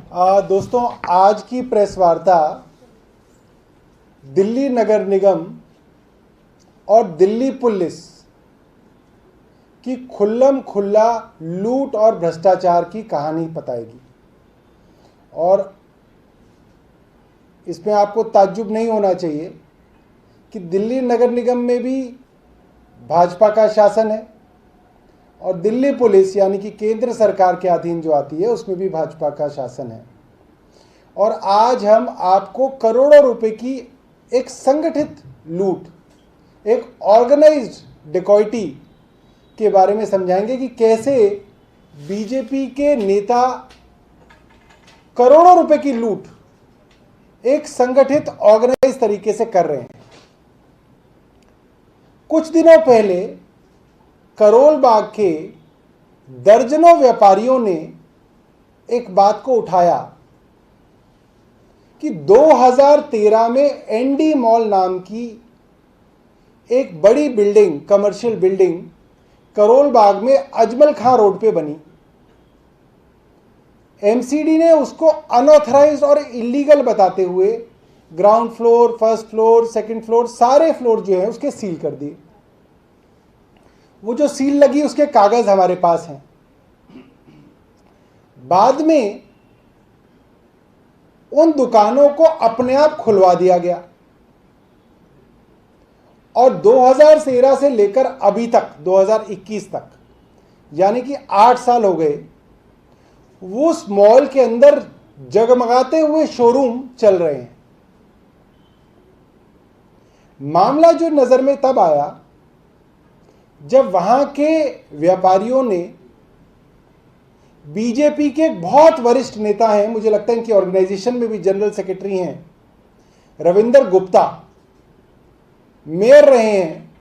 दोस्तों, आज की प्रेस वार्ता दिल्ली नगर निगम और दिल्ली पुलिस की खुल्लम खुल्ला लूट और भ्रष्टाचार की कहानी बताएगी। और इसमें आपको ताज्जुब नहीं होना चाहिए कि दिल्ली नगर निगम में भी भाजपा का शासन है और दिल्ली पुलिस यानी कि केंद्र सरकार के अधीन जो आती है उसमें भी भाजपा का शासन है। और आज हम आपको करोड़ों रुपए की एक संगठित लूट, एक ऑर्गेनाइज्ड डिकॉइटी के बारे में समझाएंगे कि कैसे बीजेपी के नेता करोड़ों रुपए की लूट एक संगठित ऑर्गेनाइज तरीके से कर रहे हैं। कुछ दिनों पहले करोल बाग के दर्जनों व्यापारियों ने एक बात को उठाया कि 2013 में एनडी मॉल नाम की एक बड़ी building, commercial building Karol Bagh में अजमल खां रोड पे बनी। एमसीडी ने उसको अनऑथराइज्ड और इलीगल बताते हुए ground floor, first floor, second floor, सारे फ्लोर जो है उसके सील कर दिए। वो जो सील लगी उसके कागज हमारे पास हैं। बाद में उन दुकानों को अपने आप खुलवा दिया गया और 2013 से लेकर अभी तक 2021 तक यानी कि 8 साल हो गए, वो उस मॉल के अंदर जगमगाते हुए शोरूम चल रहे हैं। मामला जो नजर में तब आया जब वहां के व्यापारियों ने बीजेपी के बहुत वरिष्ठ नेता हैं, मुझे लगता है इनकी ऑर्गेनाइजेशन में भी जनरल सेक्रेटरी हैं, रविंदर गुप्ता, मेयर रहे हैं,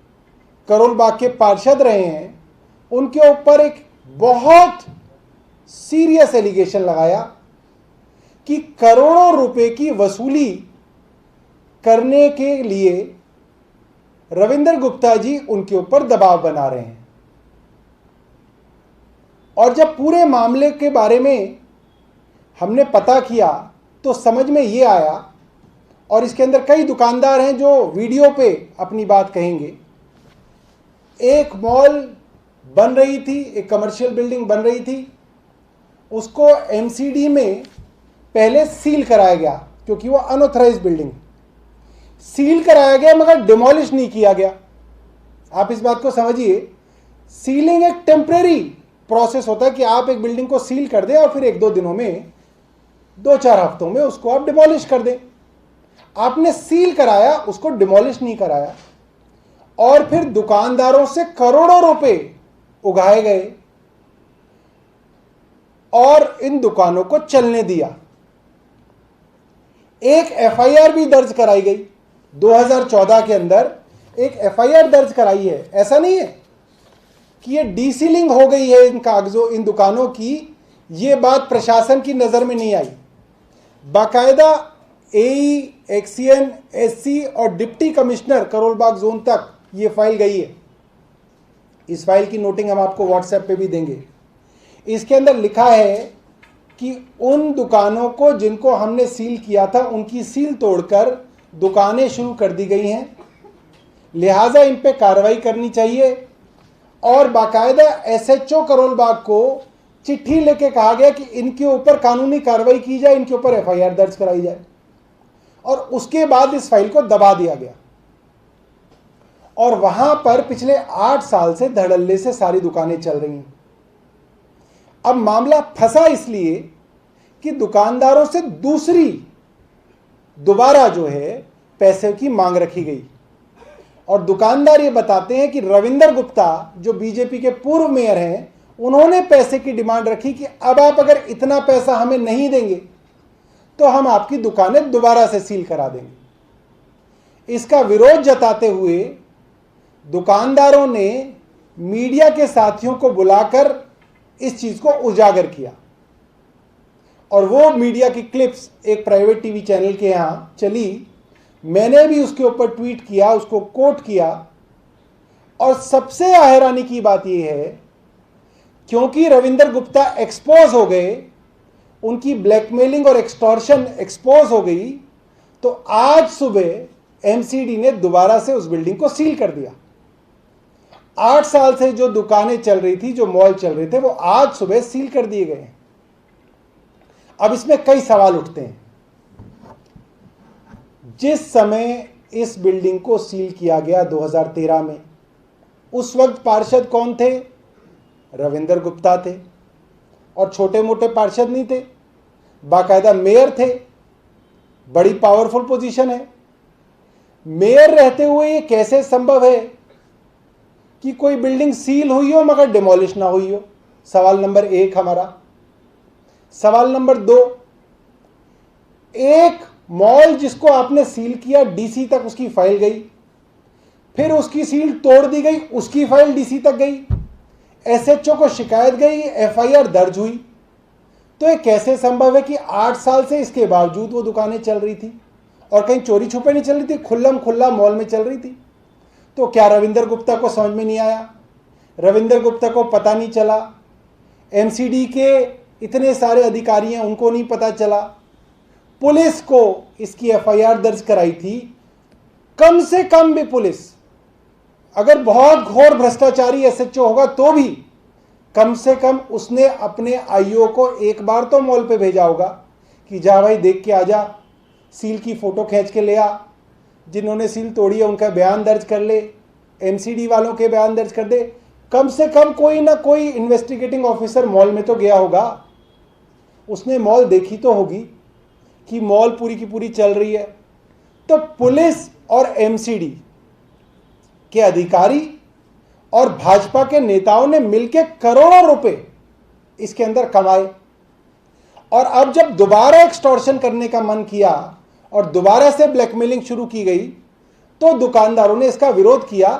करोल बाग के पार्षद रहे हैं, उनके ऊपर एक बहुत सीरियस एलिगेशन लगाया कि करोड़ों रुपए की वसूली करने के लिए रविंदर गुप्ता जी उनके ऊपर दबाव बना रहे हैं। और जब पूरे मामले के बारे में हमने पता किया तो समझ में ये आया, और इसके अंदर कई दुकानदार हैं जो वीडियो पे अपनी बात कहेंगे। एक मॉल बन रही थी, एक कमर्शियल बिल्डिंग बन रही थी, उसको एमसीडी में पहले सील कराया गया क्योंकि वो अनऑथराइज्ड बिल्डिंग सील कराया गया, मगर डिमोलिश नहीं किया गया। आप इस बात को समझिए, सीलिंग एक टेम्परेरी प्रोसेस होता है कि आप एक बिल्डिंग को सील कर दें और फिर 1-2 दिनों में, 2-4 हफ्तों में उसको आप डिमोलिश कर दें। आपने सील कराया, उसको डिमोलिश नहीं कराया, और फिर दुकानदारों से करोड़ों रुपए उगाए गए और इन दुकानों को चलने दिया। एक एफआईआर भी दर्ज कराई गई 2014 के अंदर, एक एफआईआर दर्ज कराई है। ऐसा नहीं है कि ये डीसीलिंग हो गई है इन कागजों, इन दुकानों की, ये बात प्रशासन की नजर में नहीं आई। बाकायदा एई, एक्सीएन, एससी और deputy commissioner Karol Bagh zone तक ये फाइल गई है। इस फाइल की नोटिंग हम आपको व्हाट्सएप पे भी देंगे। इसके अंदर लिखा है कि उन दुकानों को जिनको हमने सील किया था उनकी सील तोड़कर दुकानें शुरू कर दी गई हैं, लिहाजा इन पे कार्रवाई करनी चाहिए। और बाकायदा एसएचओ करोल बाग को चिट्ठी लेके कहा गया कि इनके ऊपर कानूनी कार्रवाई की जाए, इनके ऊपर एफआईआर दर्ज कराई जाए। और उसके बाद इस फाइल को दबा दिया गया और वहां पर पिछले 8 साल से धड़ल्ले से सारी दुकानें चल रही हैं। अब मामला फंसा इसलिए कि दुकानदारों से दोबारा जो है पैसे की मांग रखी गई, और दुकानदार ये बताते हैं कि रविंदर गुप्ता जो बीजेपी के पूर्व मेयर हैं, उन्होंने पैसे की डिमांड रखी कि अब आप अगर इतना पैसा हमें नहीं देंगे तो हम आपकी दुकानें दोबारा से सील करा देंगे। इसका विरोध जताते हुए दुकानदारों ने मीडिया के साथियों को बुलाकर इस चीज को उजागर किया, और वो मीडिया की क्लिप्स एक प्राइवेट टीवी चैनल के यहां चली। मैंने भी उसके ऊपर ट्वीट किया, उसको कोट किया। और सबसे हैरानी की बात यह है, क्योंकि रविंदर गुप्ता एक्सपोज हो गए, उनकी ब्लैकमेलिंग और एक्सटॉर्शन एक्सपोज हो गई, तो आज सुबह एमसीडी ने दोबारा से उस बिल्डिंग को सील कर दिया। 8 साल से जो दुकानें चल रही थी, जो मॉल चल रहे थे, वो आज सुबह सील कर दिए गए। अब इसमें कई सवाल उठते हैं। जिस समय इस बिल्डिंग को सील किया गया 2013 में, उस वक्त पार्षद कौन थे? रविंदर गुप्ता थे। और छोटे मोटे पार्षद नहीं थे, बाकायदा मेयर थे। बड़ी पावरफुल पोजीशन है। मेयर रहते हुए ये कैसे संभव है कि कोई बिल्डिंग सील हुई हो मगर डिमोलिश ना हुई हो? सवाल नंबर 1 हमारा। सवाल नंबर 2, एक मॉल जिसको आपने सील किया, डीसी तक उसकी फाइल गई, फिर उसकी सील तोड़ दी गई, उसकी फाइल डीसी तक गई, एसएचओ को शिकायत गई, एफआईआर दर्ज हुई। तो ये कैसे संभव है कि 8 साल से इसके बावजूद वो दुकानें चल रही थी और कहीं चोरी छुपे नहीं चल रही थी, खुल्लम खुल्ला मॉल में चल रही थी? तो क्या रविंदर गुप्ता को समझ में नहीं आया? रविंदर गुप्ता को पता नहीं चला? एमसीडी के इतने सारे अधिकारी हैं, उनको नहीं पता चला? पुलिस को इसकी एफआईआर दर्ज कराई थी। कम से कम भी पुलिस, अगर बहुत घोर भ्रष्टाचारी एसएचओ होगा तो भी कम से कम उसने अपने आईओ को एक बार तो मॉल पे भेजा होगा कि जा भाई देख के आ जा, सील की फोटो खींच के ले आ, जिन्होंने सील तोड़ी है उनका बयान दर्ज कर ले, एमसीडी वालों के बयान दर्ज कर दे। कम से कम कोई ना कोई इन्वेस्टिगेटिंग ऑफिसर मॉल में तो गया होगा, उसने मॉल देखी तो होगी कि मॉल पूरी की पूरी चल रही है। तो पुलिस और एमसीडी के अधिकारी और भाजपा के नेताओं ने मिलकर करोड़ों रुपए इसके अंदर कमाए, और अब जब दोबारा एक्सटॉर्शन करने का मन किया और दोबारा से ब्लैकमेलिंग शुरू की गई तो दुकानदारों ने इसका विरोध किया,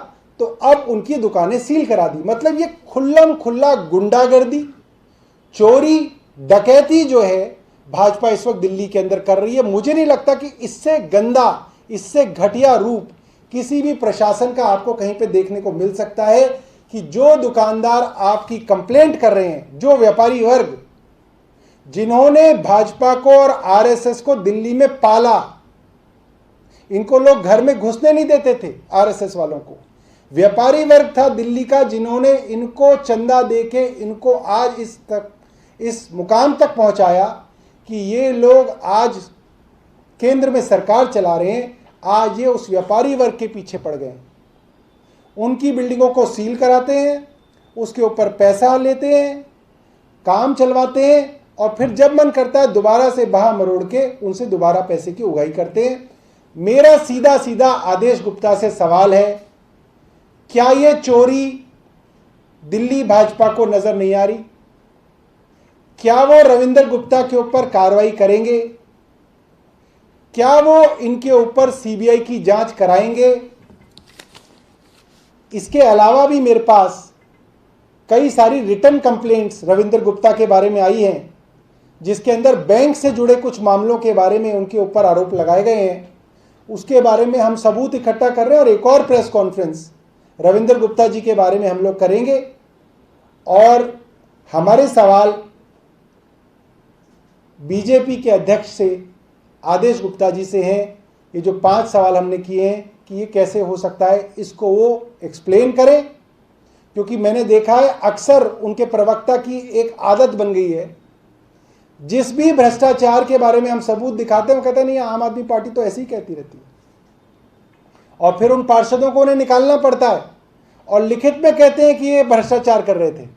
तो अब उनकी दुकानें सील करा दी। मतलब ये खुल्लम खुल्ला गुंडागर्दी, चोरी, डकैती जो है भाजपा इस वक्त दिल्ली के अंदर कर रही है। मुझे नहीं लगता कि इससे गंदा, इससे घटिया रूप किसी भी प्रशासन का आपको कहीं पे देखने को मिल सकता है कि जो दुकानदार आपकी कंप्लेंट कर रहे हैं, जो व्यापारी वर्ग जिन्होंने भाजपा को और आरएसएस को दिल्ली में पाला, इनको लोग घर में घुसने नहीं देते थे, आरएसएस वालों को। व्यापारी वर्ग था दिल्ली का जिन्होंने इनको चंदा देके इनको आज इस मुकाम तक पहुंचाया कि ये लोग आज केंद्र में सरकार चला रहे हैं। आज ये उस व्यापारी वर्ग के पीछे पड़ गए। उनकी बिल्डिंगों को सील कराते हैं, उसके ऊपर पैसा लेते हैं, काम चलवाते हैं, और फिर जब मन करता है दोबारा से बहा मरोड़ के उनसे दोबारा पैसे की उगाही करते हैं। मेरा सीधा सीधा आदेश गुप्ता से सवाल है, क्या ये चोरी दिल्ली भाजपा को नजर नहीं आ रही? क्या वो रविंदर गुप्ता के ऊपर कार्रवाई करेंगे? क्या वो इनके ऊपर सीबीआई की जांच कराएंगे? इसके अलावा भी मेरे पास कई सारी रिटर्न कंप्लेंट्स रविंदर गुप्ता के बारे में आई हैं, जिसके अंदर बैंक से जुड़े कुछ मामलों के बारे में उनके ऊपर आरोप लगाए गए हैं। उसके बारे में हम सबूत इकट्ठा कर रहे हैं और एक और प्रेस कॉन्फ्रेंस रविंदर गुप्ता जी के बारे में हम लोग करेंगे। और हमारे सवाल बीजेपी के अध्यक्ष से, आदेश गुप्ता जी से हैं। ये जो 5 सवाल हमने किए हैं कि ये कैसे हो सकता है, इसको वो एक्सप्लेन करें, क्योंकि मैंने देखा है अक्सर उनके प्रवक्ता की एक आदत बन गई है, जिस भी भ्रष्टाचार के बारे में हम सबूत दिखाते हैं वो कहते हैं नहीं आम आदमी पार्टी तो ऐसे ही कहती रहती है, और फिर उन पार्षदों को उन्हें निकालना पड़ता है और लिखित में कहते हैं कि ये भ्रष्टाचार कर रहे थे।